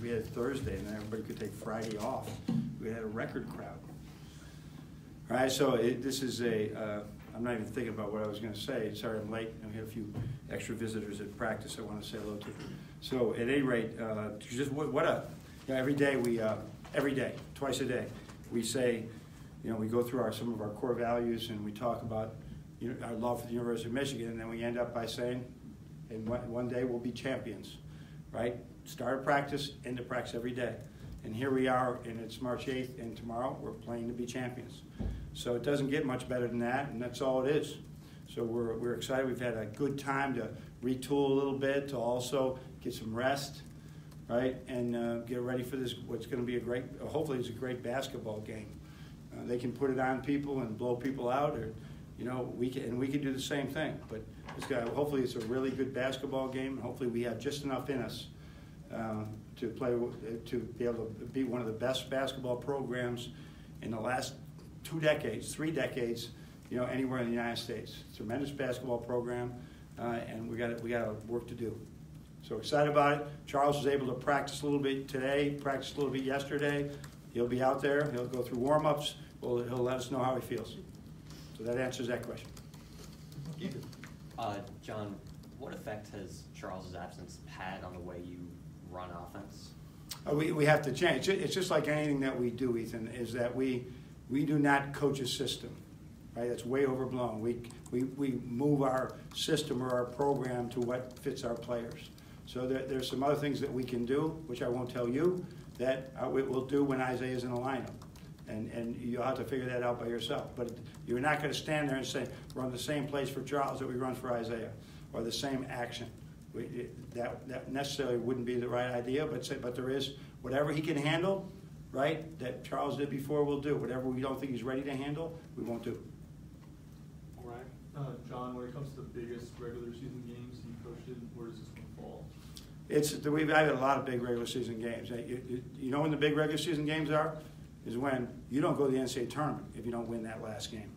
we had Thursday, and then everybody could take Friday off. We had a record crowd. All right, so this is I'm not even thinking about what I was going to say. Sorry, I'm late. We had a few extra visitors at practice I want to say hello to. So at any rate, every day, twice a day, we say, we go through some of our core values, and we talk about our love for the University of Michigan, and then we end up by saying, and one day we'll be champions, right? Start of practice, end of practice every day. And here we are, and it's March 8th, and tomorrow we're playing to be champions. So it doesn't get much better than that, and that's all it is. So we're excited. We've had a good time to retool a little bit, to also get some rest, right? And get ready for this, what's going to be hopefully it's a great basketball game. They can put it on people and blow people out, or we can do the same thing. But hopefully it's a really good basketball game, and hopefully we have just enough in us to be able to be one of the best basketball programs in the last 3 decades, anywhere in the United States. Tremendous basketball program, and we got work to do. So excited about it. Charles was able to practice a little bit today, practice a little bit yesterday. He'll be out there. He'll go through warm-ups. He'll let us know how he feels. So that answers that question. John, what effect has Charles's absence had on the way you run offense? We have to change. It's just like anything that we do, Ethan, is that we do not coach a system, right? That's way overblown. We move our system or our program to what fits our players. So there's some other things that we can do, which I won't tell you, that we'll do when Isaiah's in the lineup. And you'll have to figure that out by yourself. But you're not going to stand there and say, run the same plays for Charles that we run for Isaiah, or the same action. That necessarily wouldn't be the right idea, but there is whatever he can handle, right, that Charles did before, we'll do. Whatever we don't think he's ready to handle, we won't do. All right. John, when it comes to the biggest regular season games you coached in, where does this one fall? We've had a lot of big regular season games. You know when the big regular season games are? Is when you don't go to the NCAA tournament if you don't win that last game,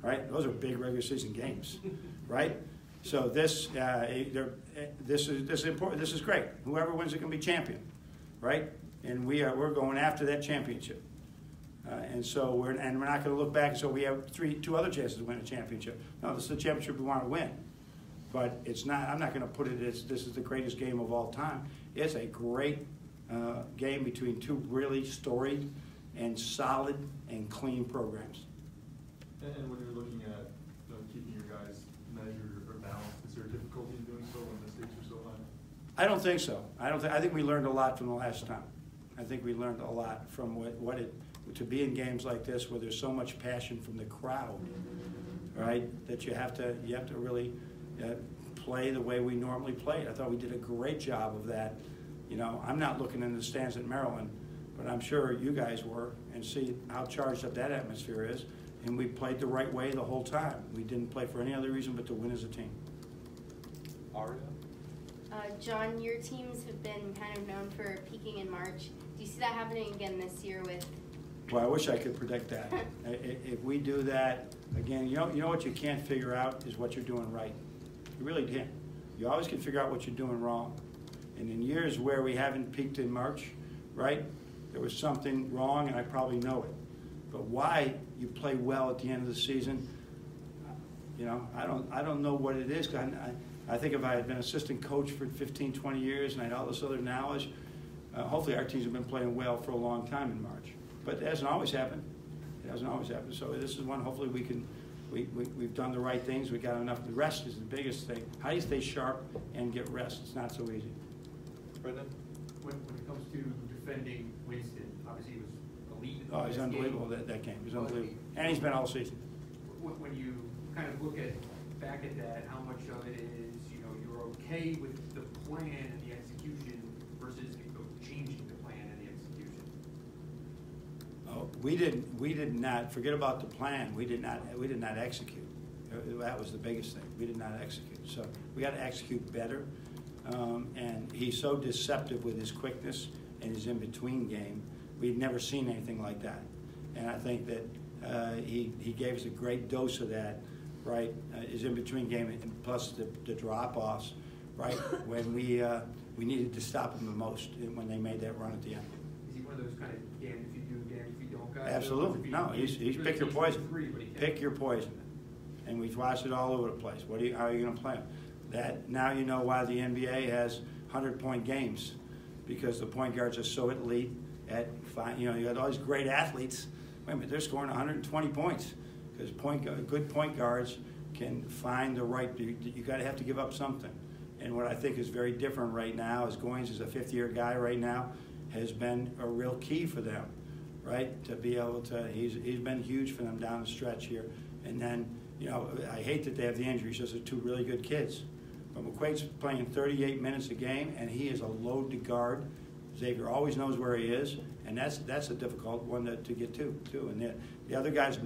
right? Those are big regular season games, right? So this is important. This is great. Whoever wins it can be champion, right? And we're going after that championship, and so we're not going to look back and say we have two other chances to win a championship. No, this is the championship we want to win, but it's not. I'm not going to put it as this is the greatest game of all time. It's a great game between two really storied and solid and clean programs. And when you're looking at keeping your guys measured or balanced, is there difficulty in doing so when the stakes are so high? I don't think so. I think we learned a lot from the last time. I think we learned a lot from to be in games like this where there's so much passion from the crowd, right? That you have to really play the way we normally play. I thought we did a great job of that. I'm not looking in the stands at Maryland, but I'm sure you guys were, and see how charged up that atmosphere is. And we played the right way the whole time. We didn't play for any other reason but to win as a team. Aria? John, your teams have been kind of known for peaking in March. Do you see that happening again this year with? Well, I wish I could predict that. If we do that again, you know what you can't figure out is what you're doing right. You really can't. You always can figure out what you're doing wrong. And in years where we haven't peaked in March, right, there was something wrong, and I probably know it. But why you play well at the end of the season, I don't know what it is. I think if I had been assistant coach for 15, 20 years and I had all this other knowledge, hopefully our teams have been playing well for a long time in March. But it hasn't always happened. It hasn't always happened. So this is one, hopefully we've done the right things. We got enough. The rest is the biggest thing. How do you stay sharp and get rest? It's not so easy. Brendan? When it comes to defending Winston, obviously he was elite. Oh, he's unbelievable that game. He's unbelievable. And he's been all season. When you kind of look back at that, how much of it is, you're okay with the plan and the execution versus changing the plan and the execution? Oh, we did not forget about the plan. We did not execute. That was the biggest thing. We did not execute. So we got to execute better. And he's so deceptive with his quickness and his in-between game. We've never seen anything like that. And I think that he gave us a great dose of that, right? His in-between game, and plus the drop-offs, right? When we needed to stop him the most when they made that run at the end. Is he one of those kind of damned if you do, damned if you don't guys? Absolutely. No, he's pick your poison. Pick your poison. And we've watched it all over the place. How are you going to play him? That now you know why the NBA has 100-point games, because the point guards are so elite at you got all these great athletes. Wait a minute, they're scoring 120 points because good point guards can find the right. You got to have to give up something. And what I think is very different right now is Goins is a fifth-year guy right now, has been a real key for them, right? To be able to, he's been huge for them down the stretch here. And then, I hate that they have the injuries. Those are two really good kids. But McQuaid's playing 38 minutes a game, and he is a load to guard. Xavier always knows where he is, and that's a difficult one to get to, too. And the other guys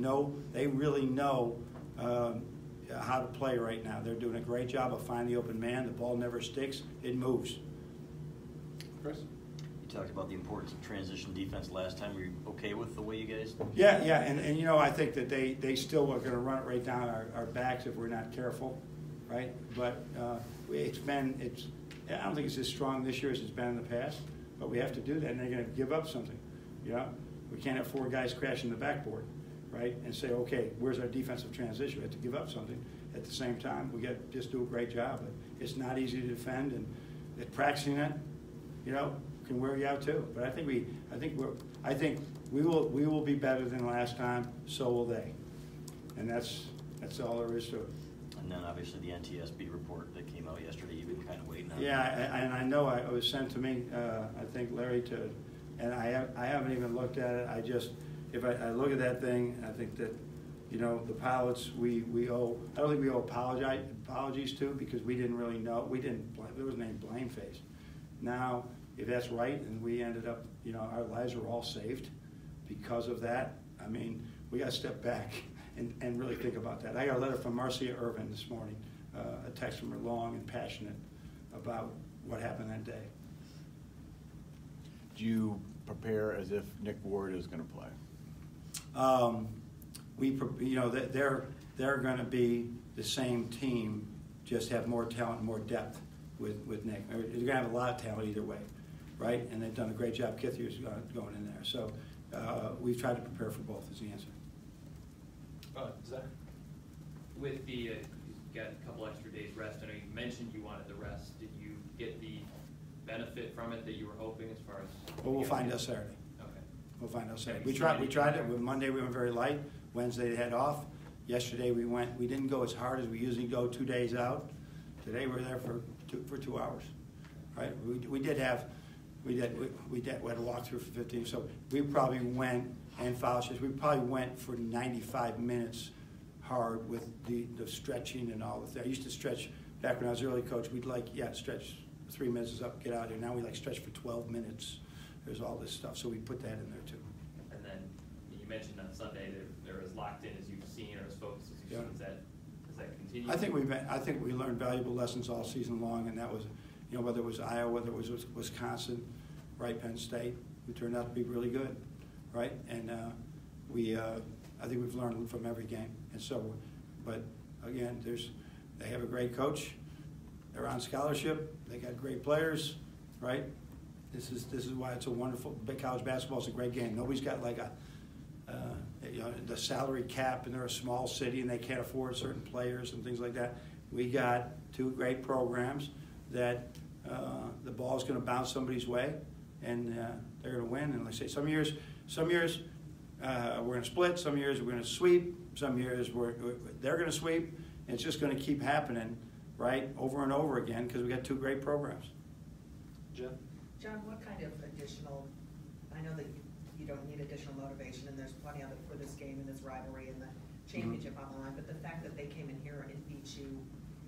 they really know how to play right now. They're doing a great job of finding the open man. The ball never sticks. It moves. Chris? You talked about the importance of transition defense last time. Were you okay with the way you guys? Yeah, and I think that they still are going to run it right down our backs if we're not careful, right? But I don't think it's as strong this year as it's been in the past, but we have to do that, and they're going to give up something. We can't have 4 guys crashing the backboard, right? And say, okay, where's our defensive transition? We have to give up something. At the same time, we got to just do a great job. But it's not easy to defend, and practicing it, can wear you out too. But I think we will be better than last time. So will they, and that's all there is to it. And then obviously the NTSB report that came out yesterday, you've been kind of waiting on. Yeah, and I know it was sent to me. I think Larry and I haven't even looked at it. If I look at that thing, I think that the pilots we owe. I don't think we owe apologies to, because we didn't really know. There was any blame phase. Now, if that's right, and we ended up, our lives were all saved because of that, I mean, we got to step back and really think about that. I got a letter from Marcia Irvin this morning, a text from her, long and passionate about what happened that day. Do you prepare as if Nick Ward is going to play? They're going to be the same team, just have more talent, more depth with Nick. They're going to have a lot of talent either way, right? And they've done a great job. Kithier's going in there. So we've tried to prepare for both is the answer. Zach? With you got a couple extra days rest. I know you mentioned you wanted the rest. Did you get the benefit from it that you were hoping as far as? Well, we'll find out Saturday. Okay. We'll find out Saturday. We tried it. Monday we went very light. Wednesday they had off. Yesterday we didn't go as hard as we usually go 2 days out. Today we're there for 2 hours, right? We had a walkthrough for 15. So we probably went, and foul shots, we probably went for 95 minutes hard with the stretching and all the things. I used to stretch back when I was early coach. We'd stretch 3 minutes is up, get out of here. Now we stretch for 12 minutes. There's all this stuff, so we put that in there too. And then you mentioned on Sunday they're as locked in as you've seen, or as focused as you've seen. Does that continue? I think we learned valuable lessons all season long, and that was, whether it was Iowa, whether it was Wisconsin, right, Penn State, who turned out to be really good, right? And I think we've learned from every game. And so, but again, they have a great coach. They're on scholarship. They got great players, right? This is why it's a wonderful. Big college basketball is a great game. Nobody's got the salary cap, and they're a small city and they can't afford certain players and things like that. We got 2 great programs that the ball's going to bounce somebody's way, and they're going to win. And like I say, some years we're going to split. Some years we're going to sweep. Some years they're going to sweep. And it's just going to keep happening, right, over and over again, because we got 2 great programs. Jen? John, what kind of additional, I know that you don't need additional motivation, and there's plenty of it for this game and this rivalry and the championship on the line, but the fact that they came in here and beat you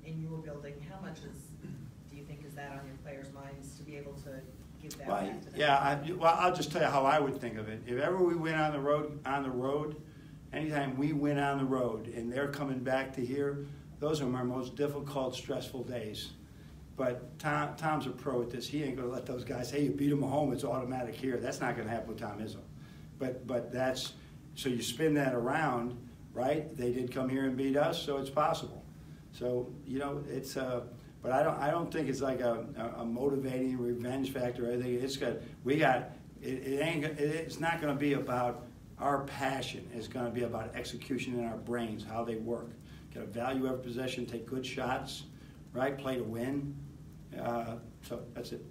in your building, how much do you think is that on your players' minds to be able to give that back to them? Yeah, I'll just tell you how I would think of it. If ever we went on the road, anytime we went on the road and they're coming back to here, those are my most difficult, stressful days. But Tom's a pro at this. He ain't going to let those guys, hey, you beat them at home, it's automatic here. That's not going to happen with Tom Izzo. But that's, so you spin that around, right? They did come here and beat us, so it's possible. So, it's But I don't think it's like a motivating revenge factor. I think it's not going to be about our passion. It's going to be about execution in our brains, how they work. Got to value every possession, take good shots, right? Play to win. So that's it.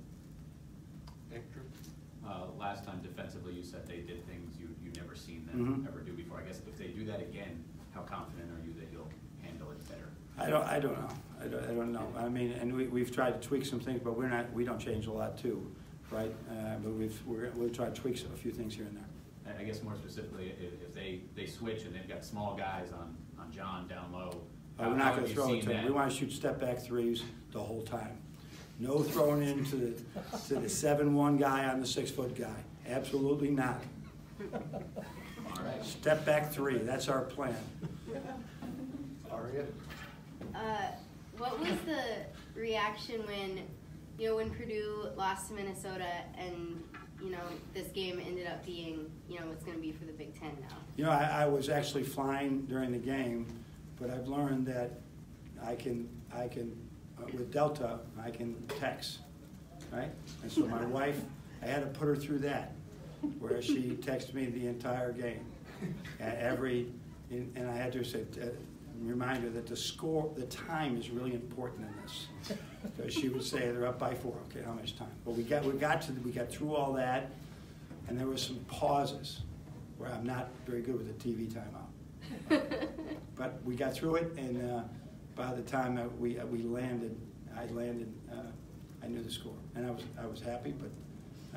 Victor? Last time defensively, you said they did things you've never seen them ever do before. I guess if they do that again, how confident are you that you'll handle it better? I don't know. I don't know. I mean, and we've tried to tweak some things, but we don't change a lot too, right? But we've tried to tweak a few things here and there. I guess more specifically, if they switch and they've got small guys on John down low, We're not going to throw it to him. We want to shoot step back threes the whole time. No throwing into the 7'1" guy on the 6-foot guy. Absolutely not. All right. Step back three. That's our plan. Aria? What was the reaction when Purdue lost to Minnesota and this game ended up being what's going to be for the Big Ten now? I was actually flying during the game, but I've learned that I can with Delta I can text, right? And so my wife, I had to put her through that, where she texted me the entire game, and I had to say. Remind her that the time is really important in this. Because she would say they're up by 4. Okay, how much time? But we got through all that, and there were some pauses where I'm not very good with the TV timeout. But we got through it, and by the time that we landed, I knew the score, and I was happy. But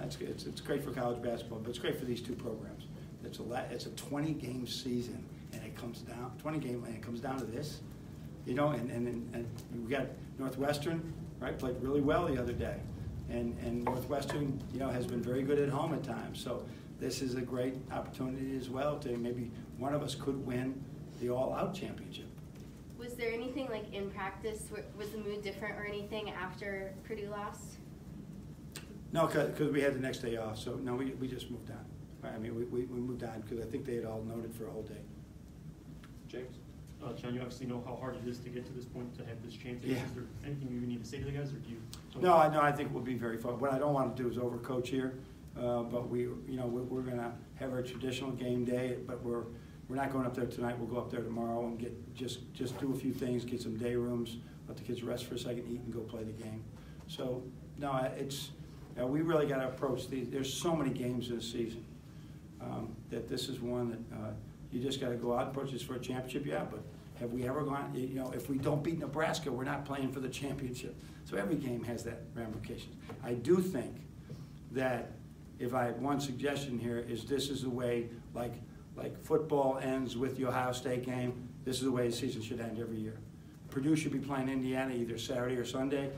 it's great for college basketball, but it's great for these two programs. It's a 20-game season. And it comes down 20-game, and it comes down to this, and we got Northwestern, right? Played really well the other day, and Northwestern, has been very good at home at times. So this is a great opportunity as well to maybe one of us could win the all-out championship. Was there anything like in practice? Was the mood different or anything after Purdue lost? No, because we had the next day off. So no, we just moved on. I mean, we moved on because I think they had all noted for a whole day. James? John, you obviously know how hard it is to get to this point to have this chance. Yeah. Is there anything you need to say to the guys, or do you? No, I think we'll be very fun. What I don't want to do is overcoach here, but we're going to have our traditional game day. But we're not going up there tonight. We'll go up there tomorrow and get just do a few things, get some day rooms, let the kids rest for a second, eat, and go play the game. So no, we really got to approach these. There's so many games this season that this is one that. You just got to go out and approach this for a championship, yeah, but have we ever gone, if we don't beat Nebraska, we're not playing for the championship. So every game has that ramification. I do think that if I have one suggestion here is this is the way, like football ends with the Ohio State game, this is the way the season should end every year. Purdue should be playing Indiana either Saturday or Sunday.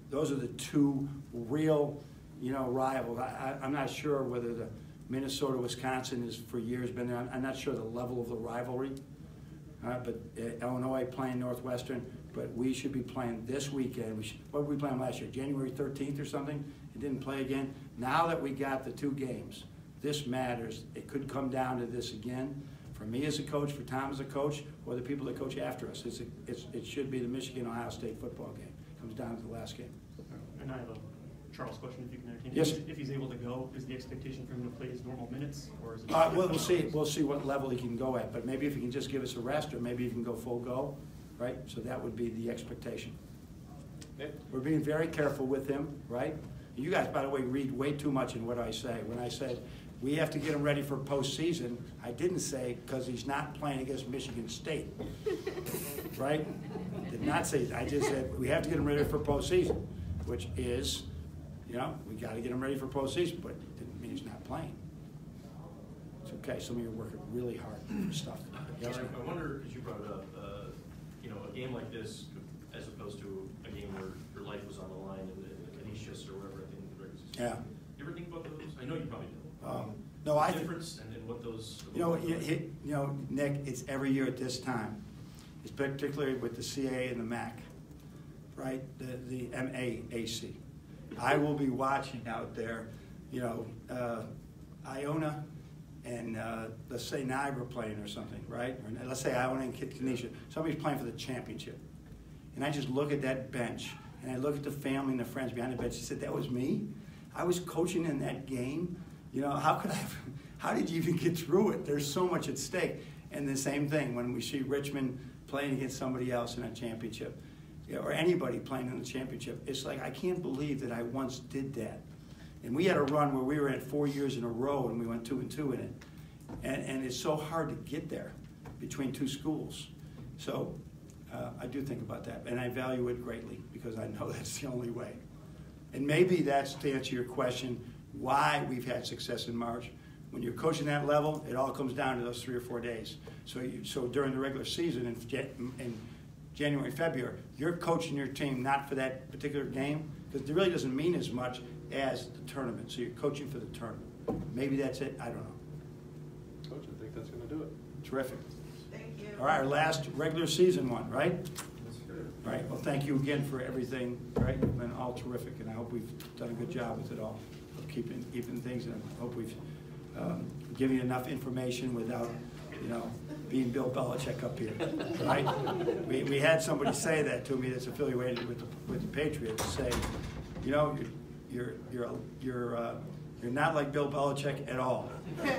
Those are the two real, rivals. I'm not sure whether the Minnesota-Wisconsin has for years been there. I'm not sure the level of the rivalry, but Illinois playing Northwestern, but we should be playing this weekend. What did we play last year, January 13th or something? It didn't play again. Now that we got the 2 games, this matters. It could come down to this again. For me as a coach, for Tom as a coach, or the people that coach after us, it should be the Michigan-Ohio State football game. It comes down to the last game. And I have a Charles question, if you can entertain. Yes. If he's able to go, is the expectation for him to play his normal minutes, or is it? Well, we'll see. We'll see what level he can go at. But maybe if he can just give us a rest, or maybe he can go full go, right? So that would be the expectation. Nick? We're being very careful with him, right? You guys, by the way, read way too much in what I say. When I said we have to get him ready for postseason, I didn't say because he's not playing against Michigan State, right? Did not say. I just said we have to get him ready for postseason, which is. We got to get him ready for postseason, but it didn't mean he's not playing. It's okay. Some of you are working really hard for stuff. Yes, Sorry, I wonder, because you brought it up, a game like this, as opposed to a game where your life was on the line in Canisius or wherever at the end of the regular season. Yeah. You ever think about those? I know you probably do. No, I the difference and what those. Nick, it's every year at this time. It's particularly with the CAA and the MAC, right? The MAAC. I will be watching out there, Iona and let's say Niagara playing or something, right? Or let's say Iona and Canisius. Somebody's playing for the championship. And I just look at that bench and I look at the family and the friends behind the bench. She said, "That was me. I was coaching in that game. You know, how could I? How did you even get through it? There's so much at stake." And the same thing when we see Richmond playing against somebody else in a championship, or anybody playing in the championship. It's like, I can't believe that I once did that. And we had a run where we were at 4 years in a row, and we went 2-2 in it. And it's so hard to get there between two schools. So I do think about that, and I value it greatly because I know that's the only way. And maybe that's, to answer your question, why we've had success in March. When you're coaching that level, it all comes down to those 3 or 4 days. So during the regular season in January, February, you're coaching your team not for that particular game, because it really doesn't mean as much as the tournament. So you're coaching for the tournament. Maybe that's it. I don't know. Coach, I think that's going to do it. Terrific. Thank you. All right, our last regular season one, right? All right, well, thank you again for everything, right? You've been all terrific, and I hope we've done a good job with it all, of keeping things, and I hope we've given you enough information without, you know, being Bill Belichick up here, right? We had somebody say that to me that's affiliated with the Patriots, say, you know, you're not like Bill Belichick at all.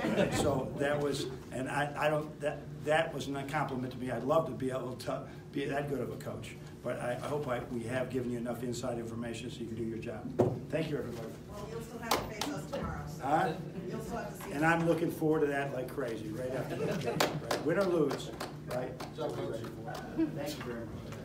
And so that was, and I don't, that was a compliment to me. I'd love to be able to be that good of a coach, but I hope we have given you enough inside information so you can do your job. Thank you, everybody. Well, you'll still have to face us tomorrow, so you'll still have to see us. And I'm looking forward to that like crazy, right after that game. Right? Win or lose, right? Thank you very much.